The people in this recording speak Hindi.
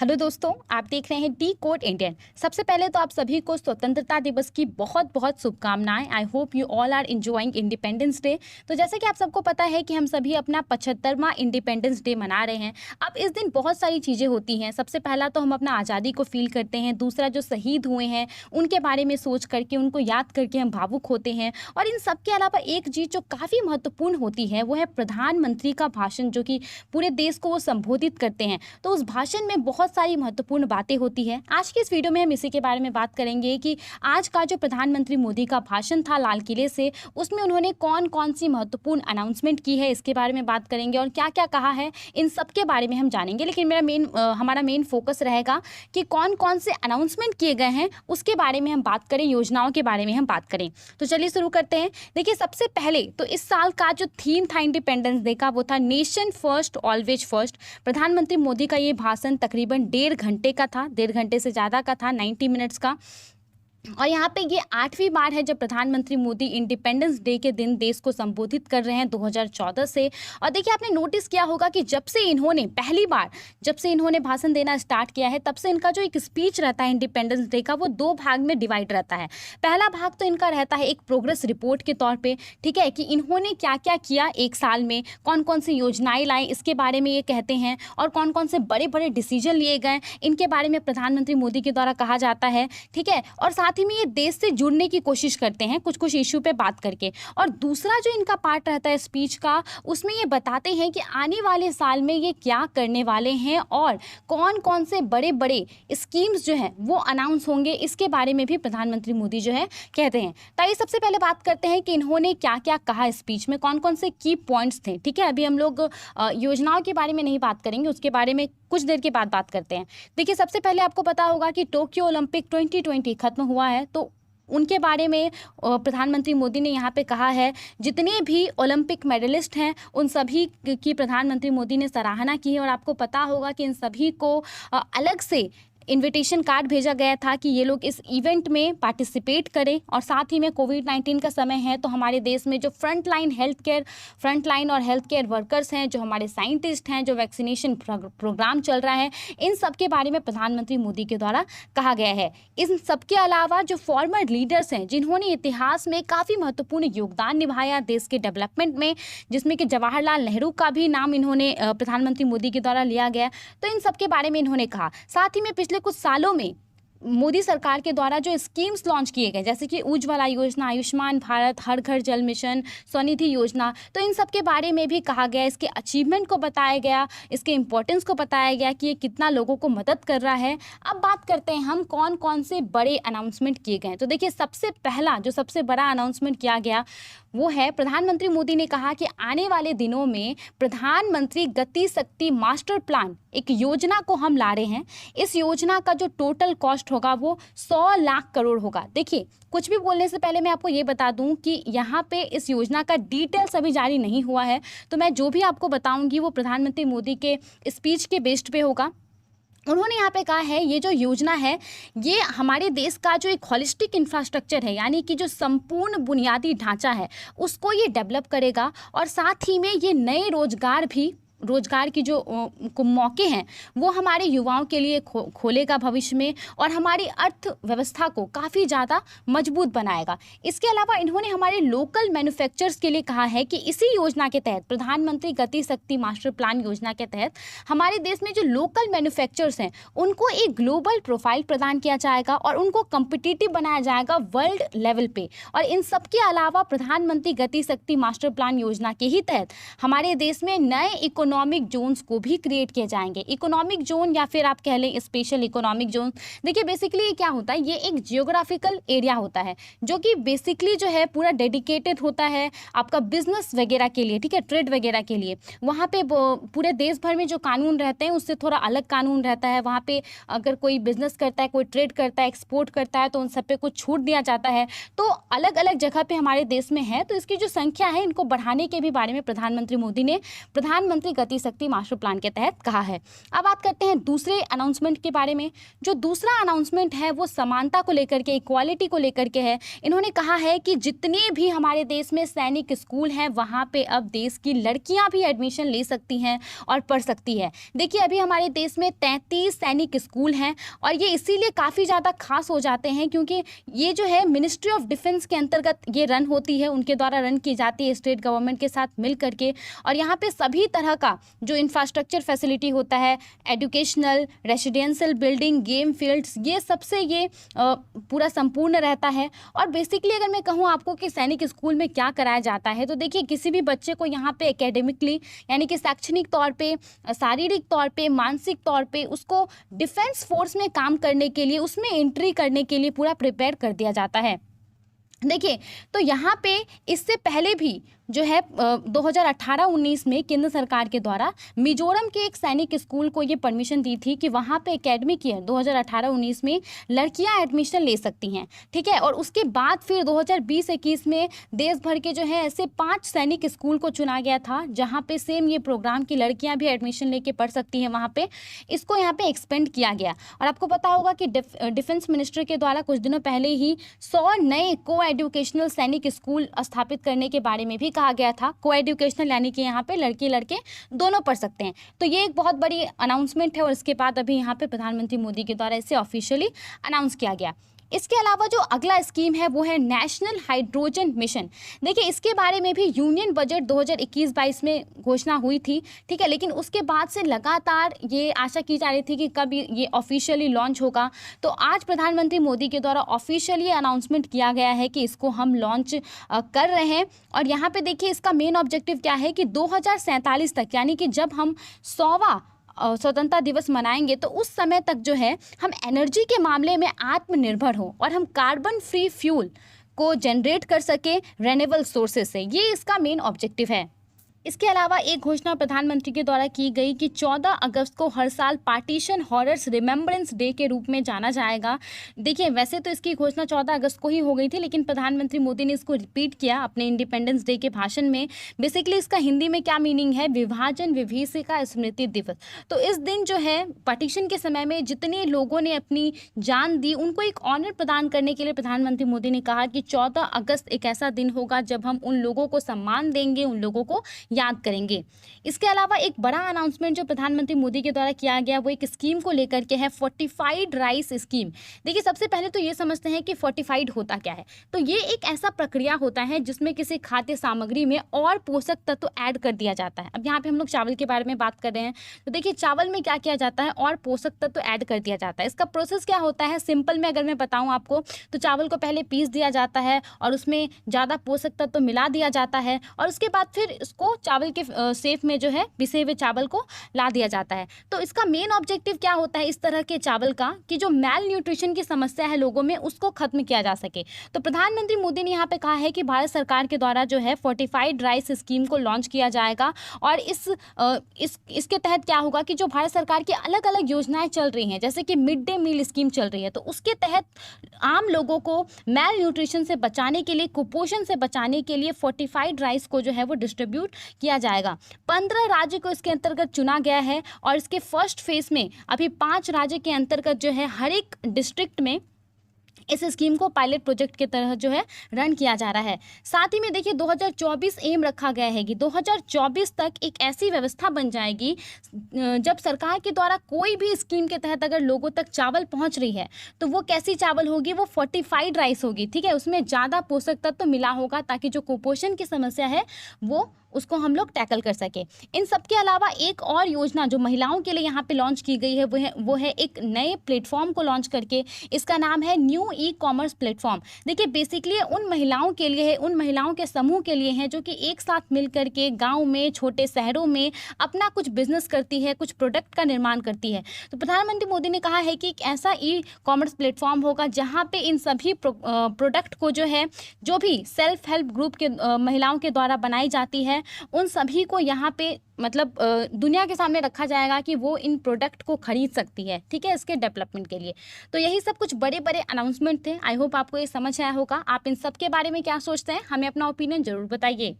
हेलो दोस्तों, आप देख रहे हैं डी कोड इंडियन। सबसे पहले तो आप सभी को स्वतंत्रता दिवस की बहुत बहुत शुभकामनाएं। I hope you all are enjoying Independence Day. तो जैसे कि आप सबको पता है कि हम सभी अपना 75वां इंडिपेंडेंस डे मना रहे हैं। अब इस दिन बहुत सारी चीज़ें होती हैं। सबसे पहला तो हम अपना आज़ादी को फील करते हैं। दूसरा, जो शहीद हुए हैं उनके बारे में सोच करके, उनको याद करके हम भावुक होते हैं। और इन सब के अलावा एक चीज़ जो काफ़ी महत्वपूर्ण होती है वो है प्रधानमंत्री का भाषण, जो कि पूरे देश को वो संबोधित करते हैं। तो उस भाषण में बहुत सारी महत्वपूर्ण बातें होती है। आज की इस वीडियो में हम इसी के बारे में बात करेंगे कि आज का जो प्रधानमंत्री मोदी का भाषण था लाल किले से, उसमें उन्होंने कौन कौन सी महत्वपूर्ण अनाउंसमेंट की है, इसके बारे में बात करेंगे और क्या क्या कहा है, इन सब के बारे में हम जानेंगे। लेकिन हमारा मेन फोकस रहेगा कि कौन कौन से अनाउंसमेंट किए गए हैं उसके बारे में हम बात करें, योजनाओं के बारे में हम बात करें। तो चलिए शुरू करते हैं। देखिए, सबसे पहले तो इस साल का जो थीम था इंडिपेंडेंस डे का, वो था नेशन फर्स्ट ऑलवेज फर्स्ट। प्रधानमंत्री मोदी का ये भाषण तकरीबन 1.5 घंटे का था, 1.5 घंटे से ज़्यादा का था, 90 मिनट्स का। और यहाँ पे ये 8वीं बार है जब प्रधानमंत्री मोदी इंडिपेंडेंस डे के दिन देश को संबोधित कर रहे हैं 2014 से। और देखिए, आपने नोटिस किया होगा कि जब से इन्होंने भाषण देना स्टार्ट किया है, तब से इनका जो एक स्पीच रहता है इंडिपेंडेंस डे का, वो 2 भाग में डिवाइड रहता है। पहला भाग तो इनका रहता है एक प्रोग्रेस रिपोर्ट के तौर पे, ठीक है, कि इन्होंने क्या क्या किया एक साल में, कौन कौन सी योजनाएं लाई, इसके बारे में ये कहते हैं। और कौन कौन से बड़े बड़े डिसीजन लिए गए, इनके बारे में प्रधानमंत्री मोदी के द्वारा कहा जाता है, ठीक है। और साथ ही में ये देश से जुड़ने की कोशिश करते हैं कुछ कुछ इशू पे बात करके। और दूसरा जो इनका पार्ट रहता है स्पीच का, उसमें ये बताते हैं कि आने वाले साल में ये क्या करने वाले हैं और कौन कौन से बड़े बड़े स्कीम्स जो हैं वो अनाउंस होंगे, इसके बारे में भी प्रधानमंत्री मोदी जो है कहते हैं। तो ये सबसे पहले बात करते हैं कि इन्होंने क्या क्या कहा स्पीच में, कौन कौन से की पॉइंट्स थे, ठीक है। अभी हम लोग योजनाओं के बारे में नहीं बात करेंगे, उसके बारे में कुछ देर के बाद बात करते हैं। देखिए, सबसे पहले आपको पता होगा कि टोक्यो ओलंपिक 2020 खत्म हुआ है, तो उनके बारे में प्रधानमंत्री मोदी ने यहाँ पे कहा है। जितने भी ओलंपिक मेडलिस्ट हैं उन सभी की प्रधानमंत्री मोदी ने सराहना की है। और आपको पता होगा कि इन सभी को अलग से इनविटेशन कार्ड भेजा गया था कि ये लोग इस इवेंट में पार्टिसिपेट करें। और साथ ही में कोविड-19 का समय है, तो हमारे देश में जो फ्रंट लाइन और हेल्थ केयर वर्कर्स हैं, जो हमारे साइंटिस्ट हैं, जो वैक्सीनेशन प्रोग्राम चल रहा है, इन सब के बारे में प्रधानमंत्री मोदी के द्वारा कहा गया है। इन सब के अलावा जो फॉर्मर लीडर्स हैं, जिन्होंने इतिहास में काफ़ी महत्वपूर्ण योगदान निभाया देश के डेवलपमेंट में, जिसमें कि जवाहरलाल नेहरू का भी नाम इन्होंने प्रधानमंत्री मोदी के द्वारा लिया गया, तो इन सब के बारे में इन्होंने कहा। साथ ही में पिछले कुछ सालों में मोदी सरकार के द्वारा जो स्कीम्स लॉन्च किए गए, जैसे कि उज्ज्वला योजना, आयुष्मान भारत, हर घर जल मिशन, स्वनिधि योजना, तो इन सब के बारे में भी कहा गया। इसके अचीवमेंट को बताया गया, इसके इम्पोर्टेंस को बताया गया कि ये कितना लोगों को मदद कर रहा है। अब बात करते हैं हम कौन कौन से बड़े अनाउंसमेंट किए गए। तो देखिए, सबसे बड़ा अनाउंसमेंट किया गया वो है, प्रधानमंत्री मोदी ने कहा कि आने वाले दिनों में प्रधानमंत्री गति शक्ति मास्टर प्लान, एक योजना को हम ला रहे हैं। इस योजना का जो टोटल कॉस्ट होगा वो 100 लाख करोड़ होगा। देखिए, कुछ भी बोलने से पहले मैं आपको ये बता दूं कि यहाँ पे इस योजना का डिटेल्स अभी जारी नहीं हुआ है, तो मैं जो भी आपको बताऊंगी वो प्रधानमंत्री मोदी के स्पीच के बेस्ड पे होगा। उन्होंने यहाँ पे कहा है, ये जो योजना है ये हमारे देश का जो एक होलिस्टिक इंफ्रास्ट्रक्चर है, यानी कि जो संपूर्ण बुनियादी ढांचा है, उसको ये डेवलप करेगा। और साथ ही में ये नए रोजगार की जो मौके हैं वो हमारे युवाओं के लिए खोलेगा भविष्य में, और हमारी अर्थव्यवस्था को काफ़ी ज़्यादा मजबूत बनाएगा। इसके अलावा इन्होंने हमारे लोकल मैन्युफैक्चरर्स के लिए कहा है कि इसी योजना के तहत, प्रधानमंत्री गति शक्ति मास्टर प्लान योजना के तहत, हमारे देश में जो लोकल मैन्युफैक्चरर्स हैं उनको एक ग्लोबल प्रोफाइल प्रदान किया जाएगा और उनको कम्पिटिटिव बनाया जाएगा वर्ल्ड लेवल पे। और इन सब के अलावा प्रधानमंत्री गति शक्ति मास्टर प्लान योजना के ही तहत हमारे देश में नए इकोनॉमिक जोन्स को भी क्रिएट किए जाएंगे। इकोनॉमिक जोन या फिर आप कह लें स्पेशल इकोनॉमिक जोन। देखिए, बेसिकली ये क्या होता है, ये एक जियोग्राफिकल एरिया होता है जो कि बेसिकली जो है पूरा डेडिकेटेड होता है आपका बिजनेस वगैरह के लिए, ठीक है, ट्रेड वगैरह के लिए। वहाँ पे पूरे देश भर में जो कानून रहते हैं उससे थोड़ा अलग कानून रहता है। वहाँ पे अगर कोई बिजनेस करता है, कोई ट्रेड करता है, एक्सपोर्ट करता है, तो उन सब पे कुछ छूट दिया जाता है। तो अलग अलग जगह पे हमारे देश में है, तो इसकी जो संख्या है इनको बढ़ाने के भी बारे में प्रधानमंत्री मोदी ने प्रधानमंत्री गति शक्ति मास्टर प्लान के तहत कहा है। अब बात करते हैं दूसरे अनाउंसमेंट के बारे में। जो दूसरा अनाउंसमेंट है वो समानता को लेकर के, इक्वालिटी को लेकर के है। इन्होंने कहा है कि जितने भी हमारे देश में सैनिक स्कूल हैं वहाँ पे अब देश की लड़कियाँ भी एडमिशन ले सकती हैं और पढ़ सकती है। देखिए अभी हमारे देश में 33 सैनिक स्कूल हैं और ये इसीलिए काफ़ी ज़्यादा खास हो जाते हैं क्योंकि ये जो है मिनिस्ट्री ऑफ डिफेंस के अंतर्गत ये रन होती है, उनके द्वारा रन की जाती है स्टेट गवर्नमेंट के साथ मिल करके। और यहाँ पे सभी तरह का जो इंफ्रास्ट्रक्चर फैसिलिटी होता है, educational, residential building, game fields, ये सबसे ये पूरा संपूर्ण रहता है। और बेसिकली अगर मैं कहूँ आपको कि सैनिक स्कूल में क्या कराया जाता है, तो देखिए किसी भी बच्चे को यहाँ पे एकेडमिकली यानी कि शैक्षणिक तौर पे, शारीरिक तौर पे, मानसिक तौर पे उसको डिफेंस फोर्स में काम करने के लिए, उसमें एंट्री करने के लिए पूरा प्रिपेयर कर दिया जाता है। देखिए तो यहाँ पे इससे पहले भी जो है 2018-19 में केंद्र सरकार के द्वारा मिजोरम के एक सैनिक स्कूल को ये परमिशन दी थी कि वहाँ पे एकेडमिक ईयर 2018-19 में लड़कियाँ एडमिशन ले सकती हैं, ठीक है। और उसके बाद फिर 2020-21 में देश भर के जो है ऐसे 5 सैनिक स्कूल को चुना गया था जहाँ पे सेम ये प्रोग्राम की लड़कियाँ भी एडमिशन लेके पढ़ सकती हैं। वहाँ पे इसको यहाँ पे एक्सपेंड किया गया। और आपको पता होगा कि डिफेंस मिनिस्ट्री के द्वारा कुछ दिनों पहले ही 100 नए को एजुकेशनल सैनिक स्कूल स्थापित करने के बारे में भी कहा गया था। को एजुकेशनल यानी कि यहाँ पे लड़की लड़के दोनों पढ़ सकते हैं। तो ये एक बहुत बड़ी अनाउंसमेंट है और इसके बाद अभी यहाँ पे प्रधानमंत्री मोदी के द्वारा इसे ऑफिशियली अनाउंस किया गया। इसके अलावा जो अगला स्कीम है वो है नेशनल हाइड्रोजन मिशन। देखिए इसके बारे में भी यूनियन बजट 2021-22 में घोषणा हुई थी, ठीक है, लेकिन उसके बाद से लगातार ये आशा की जा रही थी कि कब ये ऑफिशियली लॉन्च होगा। तो आज प्रधानमंत्री मोदी के द्वारा ऑफिशियली अनाउंसमेंट किया गया है कि इसको हम लॉन्च कर रहे हैं। और यहाँ पे देखिए इसका मेन ऑब्जेक्टिव क्या है कि 2047 तक यानी कि जब हम 100वां स्वतंत्रता दिवस मनाएंगे तो उस समय तक जो है हम एनर्जी के मामले में आत्मनिर्भर हो और हम कार्बन फ्री फ्यूल को जनरेट कर सके रेन्यूएबल सोर्सेज से। ये इसका मेन ऑब्जेक्टिव है। इसके अलावा एक घोषणा प्रधानमंत्री के द्वारा की गई कि 14 अगस्त को हर साल पार्टीशन हॉरर्स रिमेम्बरेंस डे के रूप में जाना जाएगा। देखिए वैसे तो इसकी घोषणा 14 अगस्त को ही हो गई थी, लेकिन प्रधानमंत्री मोदी ने इसको रिपीट किया अपने इंडिपेंडेंस डे के भाषण में। बेसिकली इसका हिंदी में क्या मीनिंग है, विभाजन विभीषिका स्मृति दिवस। तो इस दिन जो है पार्टीशन के समय में जितने लोगों ने अपनी जान दी उनको एक ऑनर प्रदान करने के लिए प्रधानमंत्री मोदी ने कहा कि 14 अगस्त एक ऐसा दिन होगा जब हम उन लोगों को सम्मान देंगे, उन लोगों को याद करेंगे। इसके अलावा एक बड़ा अनाउंसमेंट जो प्रधानमंत्री मोदी के द्वारा किया गया वो एक स्कीम को लेकर के है, फोर्टिफाइड राइस स्कीम। देखिए सबसे पहले तो ये समझते हैं कि फोर्टिफाइड होता क्या है। तो ये एक ऐसा प्रक्रिया होता है जिसमें किसी खाद्य सामग्री में और पोषक तत्व ऐड कर दिया जाता है। अब यहाँ पे हम लोग चावल के बारे में बात कर रहे हैं, तो देखिए चावल में क्या किया जाता है और पोषक तत्व ऐड कर दिया जाता है। इसका प्रोसेस क्या होता है, सिंपल में अगर मैं बताऊँ आपको तो चावल को पहले पीस दिया जाता है और उसमें ज़्यादा पोषक तत्व मिला दिया जाता है और उसके बाद फिर इसको चावल के शेप में जो है पिसे हुए चावल को ला दिया जाता है। तो इसका मेन ऑब्जेक्टिव क्या होता है इस तरह के चावल का कि जो मैल न्यूट्रिशन की समस्या है लोगों में उसको खत्म किया जा सके। तो प्रधानमंत्री मोदी ने यहाँ पे कहा है कि भारत सरकार के द्वारा जो है फोर्टिफाइड राइस स्कीम को लॉन्च किया जाएगा और इसके तहत क्या होगा कि जो भारत सरकार की अलग अलग योजनाएं चल रही हैं, जैसे कि मिड डे मील स्कीम चल रही है, तो उसके तहत आम लोगों को मैल न्यूट्रिशन से बचाने के लिए, कुपोषण से बचाने के लिए फोर्टिफाइड राइस को जो है वो डिस्ट्रीब्यूट किया जाएगा। 15 राज्य को इसके अंतर्गत चुना गया है और इसके फर्स्ट फेज में अभी 5 राज्य के अंतर्गत जो है हर एक डिस्ट्रिक्ट में इस स्कीम को पायलट प्रोजेक्ट के तरह जो है रन किया जा रहा है। साथ ही में देखिए 2024 एम रखा गया है कि 2024 तक एक ऐसी व्यवस्था बन जाएगी जब सरकार के द्वारा कोई भी स्कीम के तहत अगर लोगों तक चावल पहुंच रही है तो वो कैसी चावल होगी, वो फोर्टिफाइड राइस होगी, ठीक है। उसमें ज़्यादा पोषक तत्व मिला होगा ताकि जो कुपोषण की समस्या है वो उसको हम लोग टैकल कर सके। इन सब के अलावा एक और योजना जो महिलाओं के लिए यहाँ पे लॉन्च की गई है वो है एक नए प्लेटफॉर्म को लॉन्च करके, इसका नाम है न्यू ई कॉमर्स प्लेटफॉर्म। देखिए बेसिकली उन महिलाओं के लिए है, उन महिलाओं के समूह के लिए है जो कि एक साथ मिल करके गाँव में, छोटे शहरों में अपना कुछ बिजनेस करती है, कुछ प्रोडक्ट का निर्माण करती है। तो प्रधानमंत्री मोदी ने कहा है कि एक ऐसा ई कॉमर्स प्लेटफॉर्म होगा जहाँ पे इन सभी प्रोडक्ट को जो है जो भी सेल्फ हेल्प ग्रुप के महिलाओं के द्वारा बनाई जाती है उन सभी को यहाँ पे मतलब दुनिया के सामने रखा जाएगा कि वो इन प्रोडक्ट को खरीद सकती है, ठीक है, इसके डेवलपमेंट के लिए। तो यही सब कुछ बड़े बड़े अनाउंसमेंट थे। आई होप आपको ये समझ आया होगा। आप इन सब के बारे में क्या सोचते हैं, हमें अपना ओपिनियन जरूर बताइए।